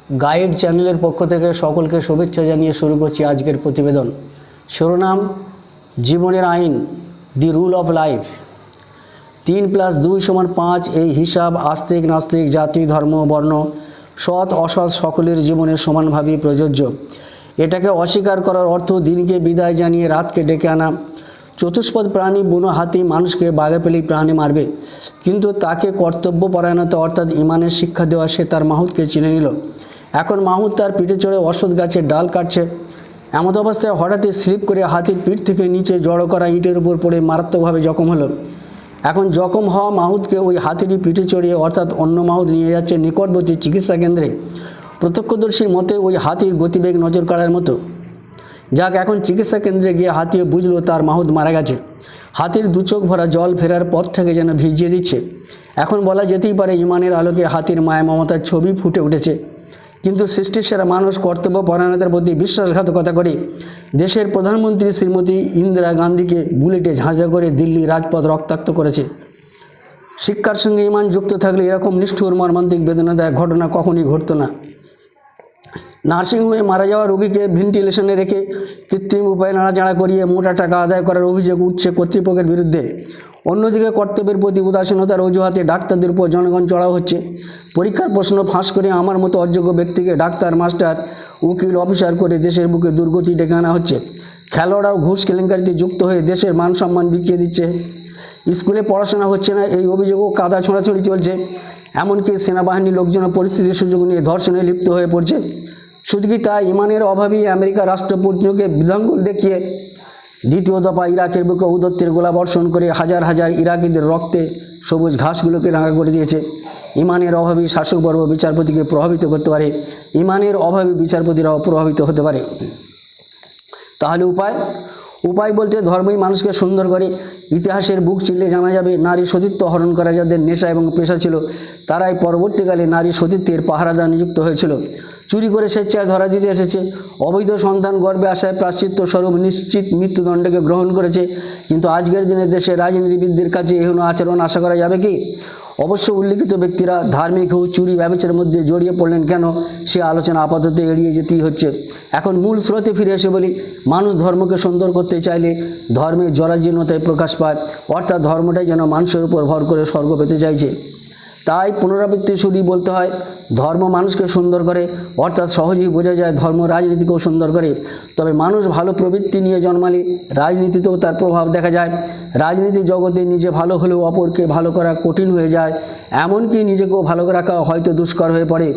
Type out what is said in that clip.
Guide চ্যানেলের পক্ষ থেকে সকলকে শুভেচ্ছা জানিয়ে শুরু করছি আজকের প্রতিবেদন। শিরোনাম: জীবনের আইন, দি রুল অফ লাইফ। 3+2=5 এই হিসাব আস্তিক নাস্তিক, জাতি, ধর্ম, বর্ণ, সৎ অসৎ সকলের জীবনে সমানভাবে প্রযোজ্য। এটাকে অস্বীকার করার অর্থ দিনকে বিদায় জানিয়ে রাতকে ডেকে আনা। চতুষ্পদ প্রাণী বুনো হাতি মানুষকে বাগে পেলেই প্রাণে মারবে, কিন্তু তাকে কর্তব্যপরায়ণতা অর্থাৎ ইমানের শিক্ষা দেওয়া সে তার মাহুতকে চিনে নিল। এখন মাহুত তার পিঠে চড়ে অশ্বত্থ গাছের ডাল কাটছে। এমত অবস্থায় হঠাৎই স্লিপ করে হাতির পিঠ থেকে নিচে জড়ো করা ইটের উপর পড়ে মারাত্মকভাবে জখম হলো। এখন জখম হওয়া মাহুতকে ওই হাতিরই পিঠে চড়িয়ে অর্থাৎ অন্য মাহুত নিয়ে যাচ্ছে নিকটবর্তী চিকিৎসা কেন্দ্রে। প্রত্যক্ষদর্শীর মতে ওই হাতির গতিবেগ নজর কাড়ার মতো। যাক, এখন চিকিৎসা কেন্দ্রে গিয়ে হাতিয়ে বুঝলো তার মাহুত মারা গেছে। হাতির দু চোখ ভরা জল ফেরার পথ থেকে যেন ভিজিয়ে দিচ্ছে। এখন বলা যেতেই পারে ইমানের আলোকে হাতির মায়া মমতার ছবি ফুটে উঠেছে। কিন্তু সৃষ্টির সেরা মানুষ কর্তব্যপরায়ণতার প্রতি বিশ্বাসঘাতকতা করে দেশের প্রধানমন্ত্রী শ্রীমতী ইন্দিরা গান্ধীকে বুলেটে ঝাঁঝরা করে দিল্লি রাজপথ রক্তাক্ত করেছে। শিক্ষার সঙ্গে ইমান যুক্ত থাকলে এরকম নিষ্ঠুর মর্মান্তিক বেদনাদায়ক ঘটনা কখনই ঘটত না। নার্সিংহোমে মারা যাওয়া রোগীকে ভেন্টিলেশনে রেখে কৃত্রিম উপায়ে নাড়াচাড়া করিয়ে মোটা টাকা আদায় করার অভিযোগ উঠছে কর্তৃপক্ষের বিরুদ্ধে। অন্যদিকে কর্তব্যের প্রতি উদাসীনতার অজুহাতে ডাক্তারদের উপর জনগণ চড়াও হচ্ছে। পরীক্ষার প্রশ্ন ফাঁস করে আমার মতো অযোগ্য ব্যক্তিকে ডাক্তার, মাস্টার, উকিল, অফিসার করে দেশের বুকে দুর্গতি ডেকে আনা হচ্ছে। খেলোয়াড়রাও ঘুষ কেলেঙ্কারিতে যুক্ত হয়ে দেশের মান সম্মান বিকিয়ে দিচ্ছে। স্কুলে পড়াশোনা হচ্ছে না এই অভিযোগও কাদা ছোঁড়াছুড়ি চলছে। এমনকি সেনাবাহিনীর লোকজনও পরিস্থিতির সুযোগ নিয়ে ধর্ষণে লিপ্ত হয়ে পড়ছে। শুধু কি তাই, ইমানের অভাবী আমেরিকা রাষ্ট্রপুঞ্জকে বৃদ্ধাঙ্গুল দেখিয়ে দ্বিতীয় দফা ইরাকের বুকে ঔদত্যের গোলাবর্ষণ করে হাজার হাজার ইরাকিদের রক্তে সবুজ ঘাসগুলোকে রাঙা করে দিয়েছে। ইমানের অভাবী শাসকবর্গ বিচারপতিকে প্রভাবিত করতে পারে, ইমানের অভাবী বিচারপতিরাও প্রভাবিত হতে পারে। তাহলে উপায় বলতে ধর্মই মানুষকে সুন্দর করে। ইতিহাসের বুক চিনলে জানা যাবে নারী সতীত্ব হরণ করা যাদের নেশা এবং পেশা ছিল, তারাই পরবর্তীকালে নারী সতীত্বের পাহারাদার নিযুক্ত হয়েছিল। চুরি করে স্বেচ্ছায় ধরা দিতে এসেছে, অবৈধ সন্তান গর্ভে আসায় প্রায়শ্চিত্ত স্বরূপ নিশ্চিত মৃত্যুদণ্ডকে গ্রহণ করেছে। কিন্তু আজকের দিনে দেশের রাজনীতিবিদদের কাছে এহেন আচরণ আশা করা যাবে কি? অবশ্য উল্লিখিত ব্যক্তিরা ধার্মিক ও চুরি ব্যবচার মধ্যে জড়িয়ে পড়লেন কেন, সে আলোচনা আপাতত এড়িয়ে যেতেই হচ্ছে। এখন মূল স্রোতে ফিরে এসে বলি, মানুষ ধর্মকে সুন্দর করতে চাইলে ধর্মের জরাজীর্ণতায় প্রকাশ পায়, অর্থাৎ ধর্মটাই যেন মানুষের উপর ভর করে স্বর্গ পেতে চাইছে। তাই পুনরাবৃত্তি শুরু বলতে হয়, ধর্ম মানুষকে সুন্দর করে, অর্থাৎ সহজেই বোঝা যায় ধর্ম রাজনীতিকেও সুন্দর করে। তবে মানুষ ভালো প্রবৃত্তি নিয়ে জন্মালে রাজনীতিতেও তার প্রভাব দেখা যায়। রাজনীতির জগতে নিজে ভালো হলেও অপরকে ভালো করা কঠিন হয়ে যায়, এমনকি নিজেকেও ভালো রাখা হয়তো দুষ্কর হয়ে পড়ে।